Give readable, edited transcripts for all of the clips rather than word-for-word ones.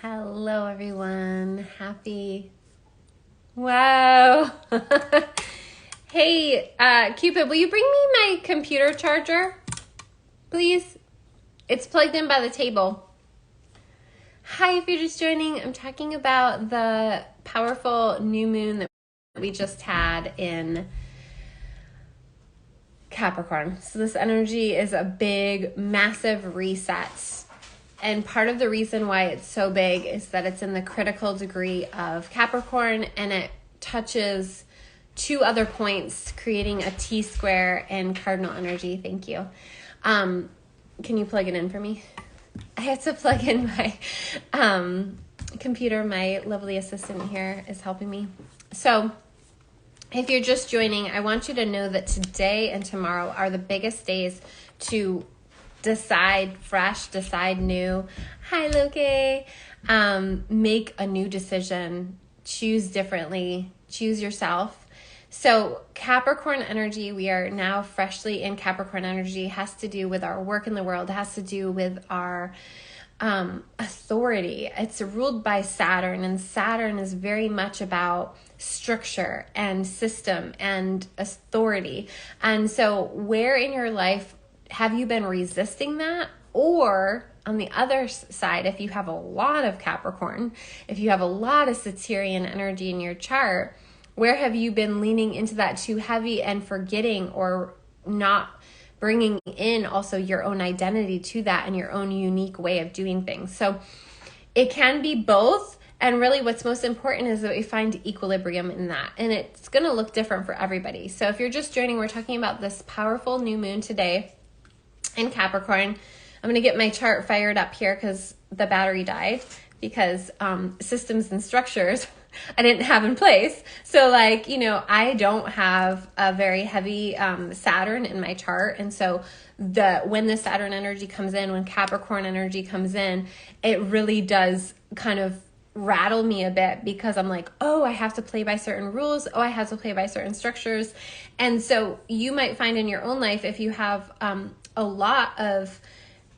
Hello, everyone. Wow. Hey, Cupid, will you bring me my computer charger, please? It's plugged in by the table. Hi, if you're just joining, I'm talking about the powerful new moon that we just had in Capricorn. So this energy is a big, massive reset. And part of the reason why it's so big is that it's in the critical degree of Capricorn, and it touches two other points, creating a T-square in cardinal energy. Thank you. Can you plug it in for me? I have to plug in my computer. My lovely assistant here is helping me. So if you're just joining, I want you to know that today and tomorrow are the biggest days to decide fresh, decide new. Hi, Loki. Make a new decision, choose differently, choose yourself. So Capricorn energy, we are now freshly in Capricorn energy, has to do with our work in the world, has to do with our authority. It's ruled by Saturn, and Saturn is very much about structure and system and authority. And so where in your life have you been resisting that? Or on the other side, if you have a lot of Capricorn, if you have a lot of Saturnian energy in your chart, where have you been leaning into that too heavy and forgetting or not bringing in also your own identity to that and your own unique way of doing things? So it can be both. And really what's most important is that we find equilibrium in that. And it's going to look different for everybody. So if you're just joining, we're talking about this powerful new moon today in Capricorn. I'm going to get my chart fired up here because the battery died, because systems and structures I didn't have in place. So I don't have a very heavy Saturn in my chart. And so when the Saturn energy comes in, when Capricorn energy comes in, it really does kind of rattle me a bit, because I'm like, oh, I have to play by certain rules. Oh, I have to play by certain structures. And so you might find in your own life, if you have a lot of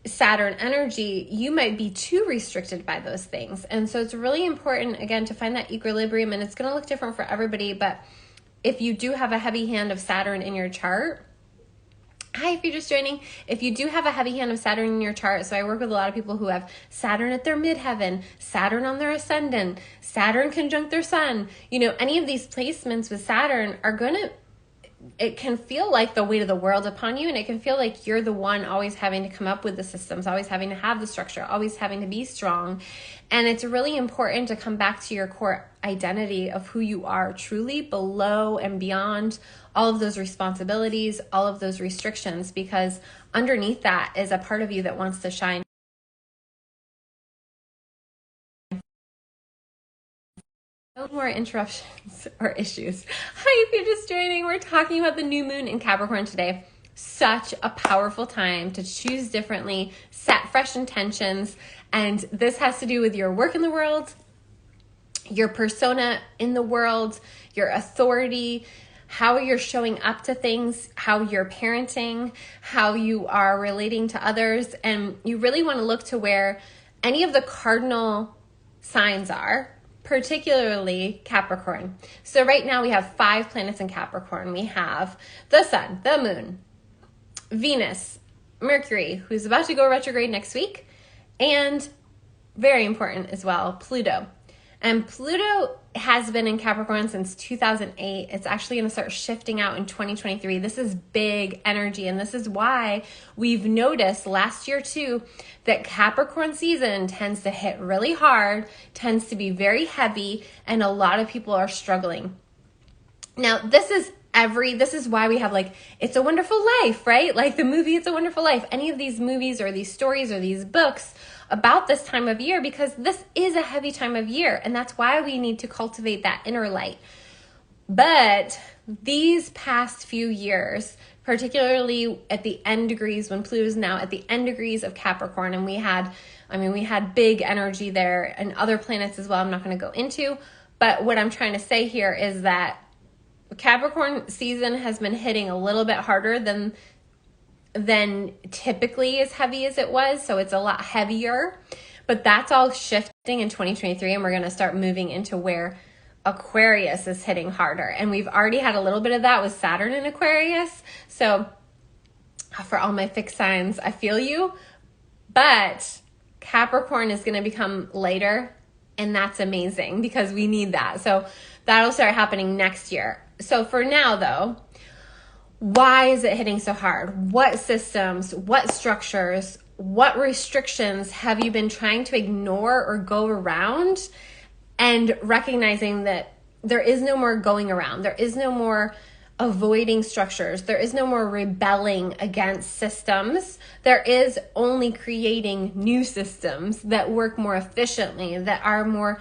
Saturn energy, you might be too restricted by those things. And so it's really important, again, to find that equilibrium, and it's going to look different for everybody. But if you do have a heavy hand of Saturn in your chart, hi, if you're just joining, if you do have a heavy hand of Saturn in your chart, so I work with a lot of people who have Saturn at their midheaven, Saturn on their ascendant, Saturn conjunct their sun, any of these placements with Saturn are it can feel like the weight of the world upon you, and it can feel like you're the one always having to come up with the systems, always having to have the structure, always having to be strong. And it's really important to come back to your core identity of who you are truly, below and beyond all of those responsibilities, all of those restrictions, because underneath that is a part of you that wants to shine. No more interruptions or issues. Hi, if you're just joining, we're talking about the new moon in Capricorn today. Such a powerful time to choose differently, set fresh intentions. And this has to do with your work in the world, your persona in the world, your authority, how you're showing up to things, how you're parenting, how you are relating to others. And you really want to look to where any of the cardinal signs are, particularly Capricorn. So right now we have 5 planets in Capricorn. We have the sun, the moon, Venus, Mercury, who's about to go retrograde next week, and very important as well, Pluto. And Pluto has been in Capricorn since 2008. It's actually going to start shifting out in 2023. This is big energy, and this is why we've noticed last year too that Capricorn season tends to hit really hard, tends to be very heavy, and a lot of people are struggling. Now, this is why we have It's a Wonderful Life, right? Like the movie It's a Wonderful Life. Any of these movies or these stories or these books about this time of year, because this is a heavy time of year, and that's why we need to cultivate that inner light. But these past few years, particularly at the end degrees, when Pluto's now at the end degrees of Capricorn, and we had big energy there and other planets as well, I'm not going to go into, but what I'm trying to say here is that Capricorn season has been hitting a little bit harder than typically as heavy as it was. So it's a lot heavier, but that's all shifting in 2023, and we're going to start moving into where Aquarius is hitting harder. And we've already had a little bit of that with Saturn in Aquarius. So for all my fixed signs, I feel you. But Capricorn is going to become lighter, and that's amazing because we need that. So that'll start happening next year. So for now, though, why is it hitting so hard? What systems, what structures, what restrictions have you been trying to ignore or go around? And recognizing that there is no more going around. There is no more avoiding structures. There is no more rebelling against systems. There is only creating new systems that work more efficiently, that are more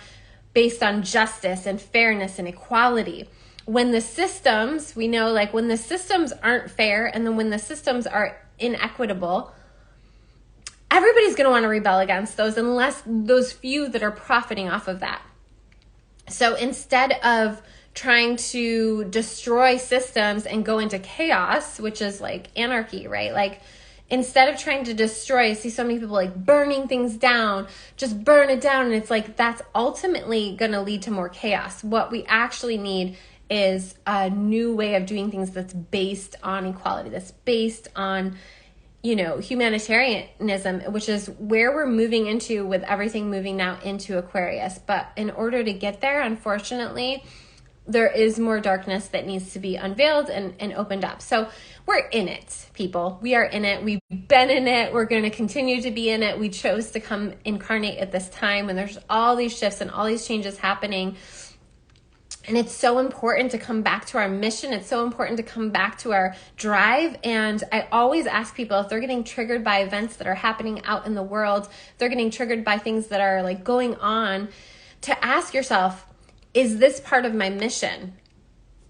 based on justice and fairness and equality. When the systems, we know, like when the systems aren't fair and then when the systems are inequitable, everybody's going to want to rebel against those unless those few that are profiting off of that. So instead of trying to destroy systems and go into chaos, which is like anarchy, right? Like instead of trying to destroy, I see so many people like burning things down, just burn it down. And it's like, that's ultimately going to lead to more chaos. What we actually need is a new way of doing things that's based on equality, that's based on, you know, humanitarianism, which is where we're moving into with everything moving now into Aquarius. But in order to get there, unfortunately, there is more darkness that needs to be unveiled and opened up. So we're in it, people. We are in it. We've been in it. We're going to continue to be in it. We chose to come incarnate at this time when there's all these shifts and all these changes happening. And it's so important to come back to our mission. It's so important to come back to our drive. And I always ask people if they're getting triggered by events that are happening out in the world, if they're getting triggered by things that are like going on, to ask yourself, is this part of my mission?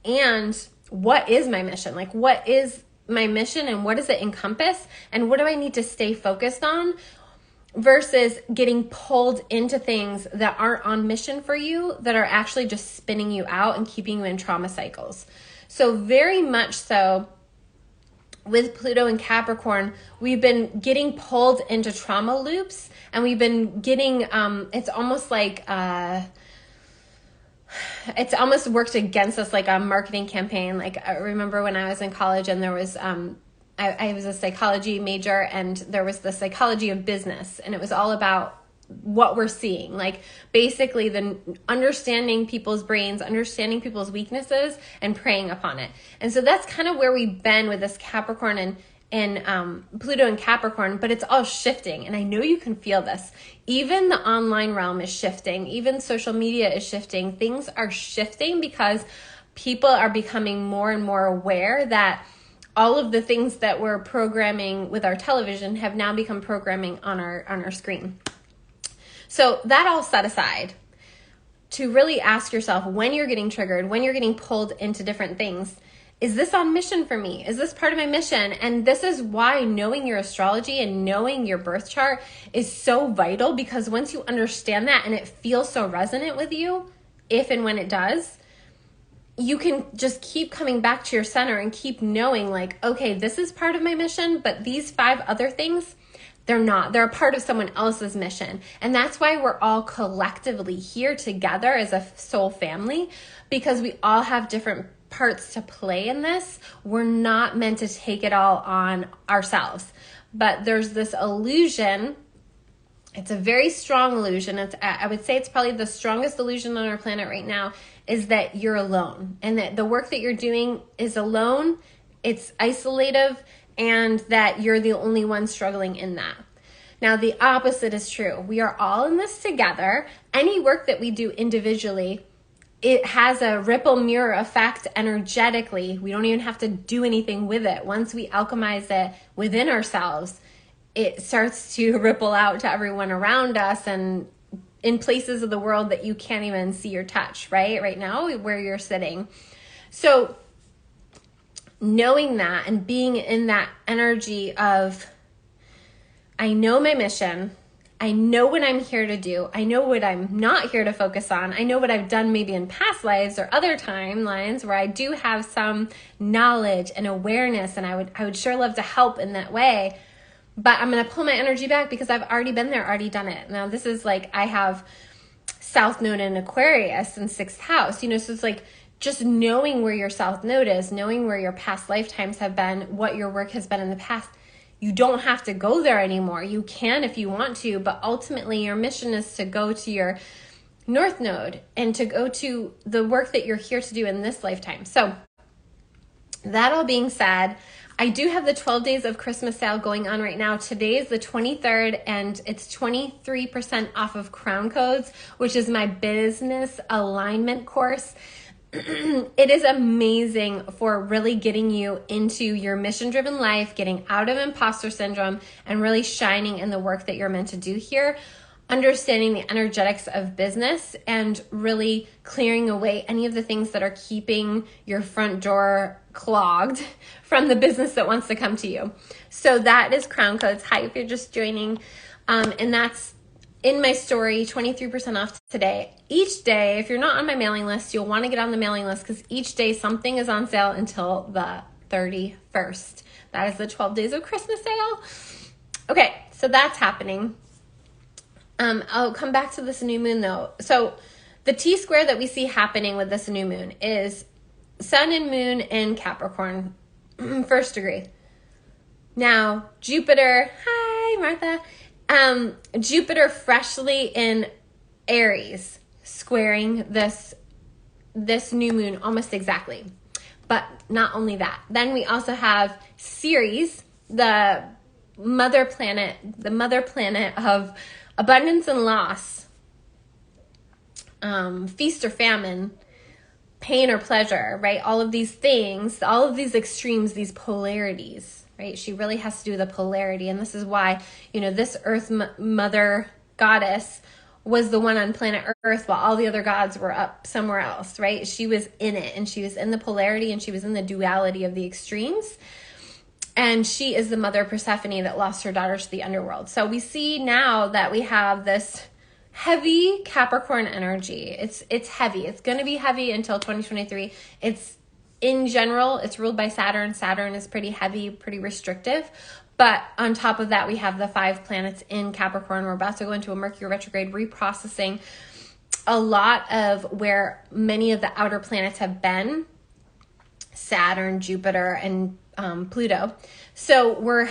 And what is my mission? Like, what is my mission and what does it encompass? And what do I need to stay focused on? Versus getting pulled into things that aren't on mission for you, that are actually just spinning you out and keeping you in trauma cycles. So very much so with Pluto and Capricorn, we've been getting pulled into trauma loops, and we've been getting, it's almost like, it's almost worked against us like a marketing campaign. Like I remember when I was in college and there was, I was a psychology major, and there was the psychology of business, and it was all about what we're seeing, like basically the understanding people's brains, understanding people's weaknesses, and preying upon it. And so that's kind of where we've been with this Capricorn and Pluto and Capricorn, but it's all shifting. And I know you can feel this. Even the online realm is shifting. Even social media is shifting. Things are shifting because people are becoming more and more aware that all of the things that we're programming with our television have now become programming on our screen. So that all set aside, to really ask yourself when you're getting triggered, when you're getting pulled into different things, is this on mission for me? Is this part of my mission? And this is why knowing your astrology and knowing your birth chart is so vital, because once you understand that and it feels so resonant with you, if and when it does, you can just keep coming back to your center and keep knowing like, okay, this is part of my mission, but these 5 other things, they're not. They're a part of someone else's mission. And that's why we're all collectively here together as a soul family, because we all have different parts to play in this. We're not meant to take it all on ourselves. But there's this illusion. It's a very strong illusion. I would say it's probably the strongest illusion on our planet right now, is that you're alone, and that the work that you're doing is alone, it's isolative, and that you're the only one struggling in that. Now, the opposite is true. We are all in this together. Any work that we do individually, it has a ripple mirror effect energetically. We don't even have to do anything with it. Once we alchemize it within ourselves, it starts to ripple out to everyone around us and in places of the world that you can't even see or touch, right now where you're sitting. So knowing that and being in that energy of, I know my mission, I know what I'm here to do, I know what I'm not here to focus on, I know what I've done maybe in past lives or other timelines where I do have some knowledge and awareness, and I would sure love to help in that way. but I'm going to pull my energy back because I've already been there, already done it. Now this is like, I have South Node in Aquarius in 6th house, so it's like just knowing where your South Node is, knowing where your past lifetimes have been, what your work has been in the past. You don't have to go there anymore. You can if you want to, but ultimately your mission is to go to your North Node and to go to the work that you're here to do in this lifetime. So that all being said, I do have the 12 days of Christmas sale going on right now. Today is the 23rd and it's 23% off of Crown Codes, which is my business alignment course. It is amazing for really getting you into your mission-driven life, getting out of imposter syndrome, and really shining in the work that you're meant to do here, understanding the energetics of business, and really clearing away any of the things that are keeping your front door clogged from the business that wants to come to you. So that is Crown Codes. Hi, if you're just joining. And that's in my story, 23% off today. Each day, if you're not on my mailing list, you'll want to get on the mailing list because each day something is on sale until the 31st. That is the 12 days of Christmas sale. Okay, so that's happening. I'll come back to this new moon though. So the T-square that we see happening with this new moon is Sun and Moon in Capricorn, 1st degree. Now, Jupiter, hi Martha. Jupiter freshly in Aries, squaring this new moon almost exactly. But not only that, then we also have Ceres, the mother planet of abundance and loss, feast or famine, pain or pleasure, right? All of these things, all of these extremes, these polarities, right? She really has to do with the polarity. And this is why, this Earth mother goddess was the one on planet Earth while all the other gods were up somewhere else, right? She was in it, and she was in the polarity, and she was in the duality of the extremes. And she is the mother Persephone that lost her daughters to the underworld. So we see now that we have this heavy Capricorn energy. It's heavy. It's going to be heavy until 2023. In general, it's ruled by Saturn. Saturn is pretty heavy, pretty restrictive. But on top of that, we have the 5 planets in Capricorn. We're about to go into a Mercury retrograde, reprocessing a lot of where many of the outer planets have been, Saturn, Jupiter, and Pluto. So we're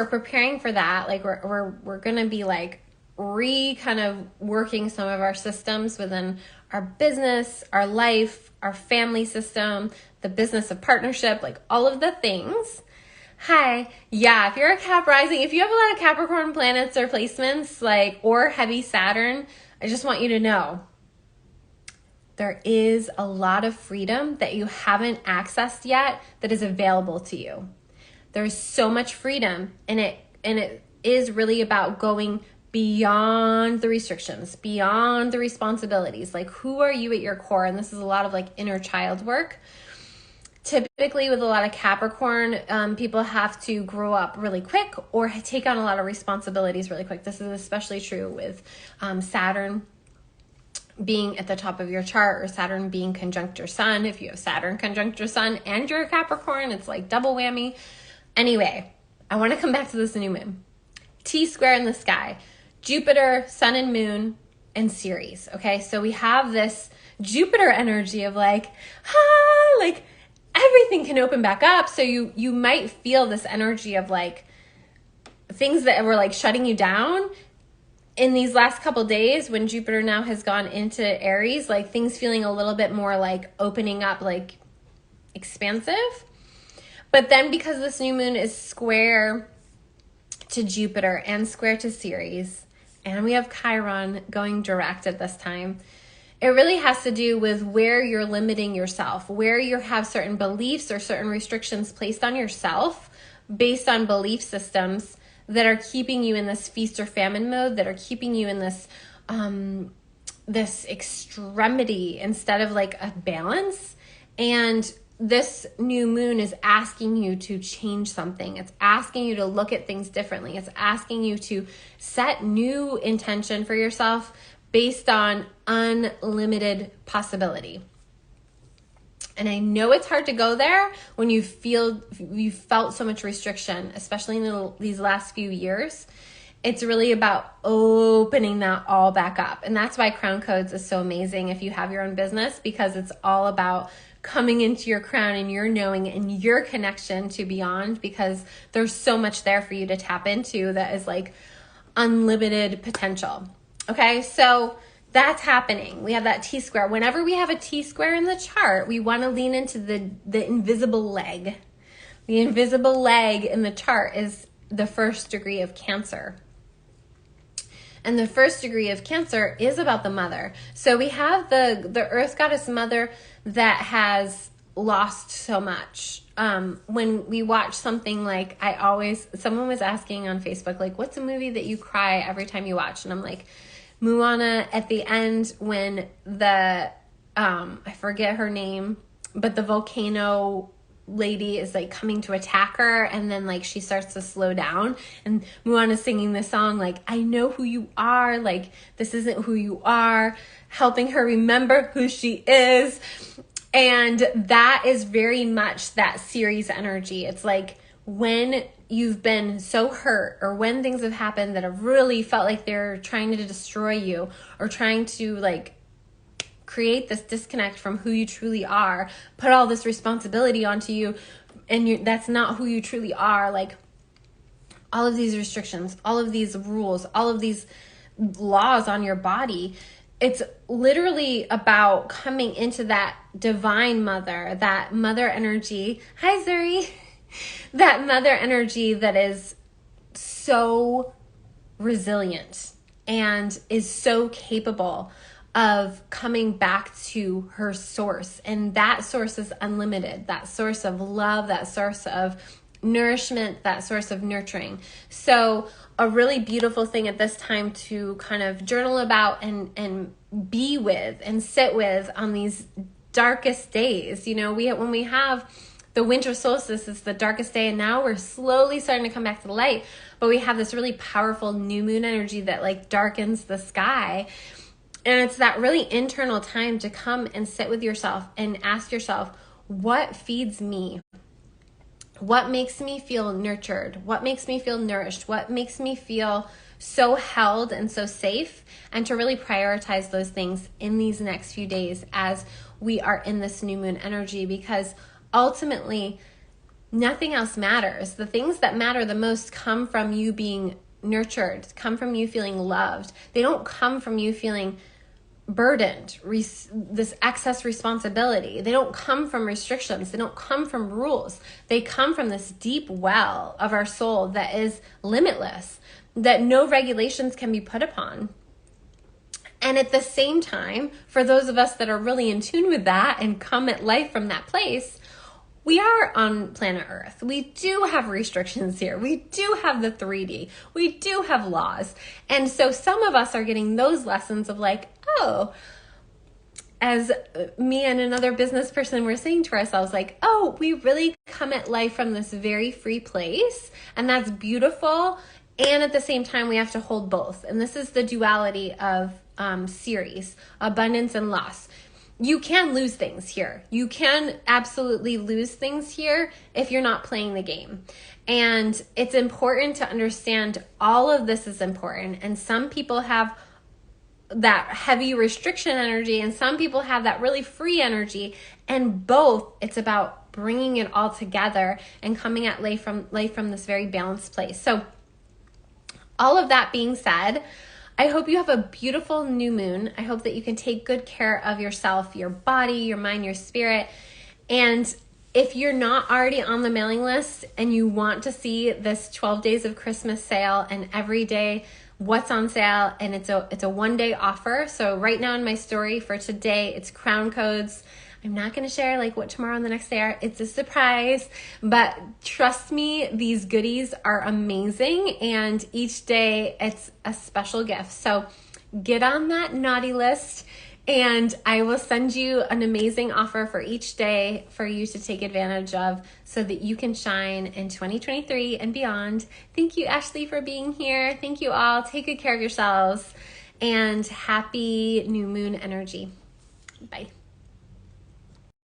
preparing for that. Like we're going to be like kind of working some of our systems within our business, our life, our family system, the business of partnership, like all of the things. Hi. Yeah, if you're a Cap rising, if you have a lot of Capricorn planets or placements, or heavy Saturn, I just want you to know there is a lot of freedom that you haven't accessed yet that is available to you. There's so much freedom, and it is really about going beyond the restrictions, beyond the responsibilities. Like, who are you at your core? And this is a lot of inner child work. Typically with a lot of Capricorn, people have to grow up really quick or take on a lot of responsibilities really quick. This is especially true with Saturn being at the top of your chart, or Saturn being conjunct your sun. If you have Saturn conjunct your sun and you're a Capricorn, it's like double whammy. Anyway, I want to come back to this new moon. T-square in the sky. Jupiter, Sun and Moon, and Ceres. Okay, so we have this Jupiter energy of everything can open back up. So you might feel this energy of things that were shutting you down in these last couple days when Jupiter now has gone into Aries, things feeling a little bit more opening up, expansive. But then because this new moon is square to Jupiter and square to Ceres, and we have Chiron going direct at this time, it really has to do with where you're limiting yourself, where you have certain beliefs or certain restrictions placed on yourself based on belief systems that are keeping you in this feast or famine mode, that are keeping you in this this extremity instead of a balance. And this new moon is asking you to change something. It's asking you to look at things differently. It's asking you to set new intention for yourself based on unlimited possibility. And I know it's hard to go there when you felt so much restriction, especially in these last few years. It's really about opening that all back up. And that's why Crown Codes is so amazing if you have your own business, because it's all about coming into your crown and your knowing and your connection to beyond, because there's so much there for you to tap into that is like unlimited potential. Okay, so that's happening. We have that T-square. Whenever we have a T-square in the chart, we want to lean into the invisible leg. The invisible leg in the chart is the first degree of Cancer. And the first degree of Cancer is about the mother. So we have the Earth Goddess Mother that has lost so much. When we watch something like, someone was asking on Facebook, like, what's a movie that you cry every time you watch? And I'm like, Moana at the end when I forget her name, but the volcano lady is like coming to attack her, and then like she starts to slow down, and Moana's singing this song like, I know who you are, like this isn't who you are, helping her remember who she is. And that is very much that Ceres energy. It's like when you've been so hurt, or when things have happened that have really felt like they're trying to destroy you, or trying to like create this disconnect from who you truly are, put all this responsibility onto you, and that's not who you truly are. Like all of these restrictions, all of these rules, all of these laws on your body. It's literally about coming into that divine mother, that mother energy. Hi, Zuri. That mother energy that is so resilient and is so capable of coming back to her source. And that source is unlimited. That source of love, that source of nourishment, that source of nurturing. So a really beautiful thing at this time to kind of journal about and be with and sit with on these darkest days. You know, when we have the winter solstice, it's the darkest day, and now we're slowly starting to come back to the light, but we have this really powerful new moon energy that like darkens the sky. And it's that really internal time to come and sit with yourself and ask yourself, what feeds me? What makes me feel nurtured? What makes me feel nourished? What makes me feel so held and so safe? And to really prioritize those things in these next few days as we are in this new moon energy, because ultimately nothing else matters. The things that matter the most come from you being nurtured, come from you feeling loved. They don't come from you feeling burdened, this excess responsibility. They don't come from restrictions. They don't come from rules. They come from this deep well of our soul that is limitless, that no regulations can be put upon. And at the same time, for those of us that are really in tune with that and come at life from that place, we are on planet Earth. We do have restrictions here. We do have the 3D. We do have laws. And so some of us are getting those lessons of like, oh, as me and another business person were saying to ourselves, like, oh, we really come at life from this very free place. And that's beautiful. And at the same time, we have to hold both. And this is the duality of Ceres, abundance and loss. You can lose things here. You can absolutely lose things here if you're not playing the game. And it's important to understand all of this is important. And some people have that heavy restriction energy, and some people have that really free energy. And both, it's about bringing it all together and coming at life from this very balanced place. So all of that being said, I hope you have a beautiful new moon. I hope that you can take good care of yourself, your body, your mind, your spirit. And if you're not already on the mailing list and you want to see this 12 days of Christmas sale and every day what's on sale, and it's a one-day offer. So right now in my story for today, it's crown codes. I'm not going to share like what tomorrow and the next day are. It's a surprise, but trust me, these goodies are amazing, and each day it's a special gift. So get on that naughty list, and I will send you an amazing offer for each day for you to take advantage of so that you can shine in 2023 and beyond. Thank you, Ashley, for being here. Thank you all. Take good care of yourselves, and happy new moon energy. Bye.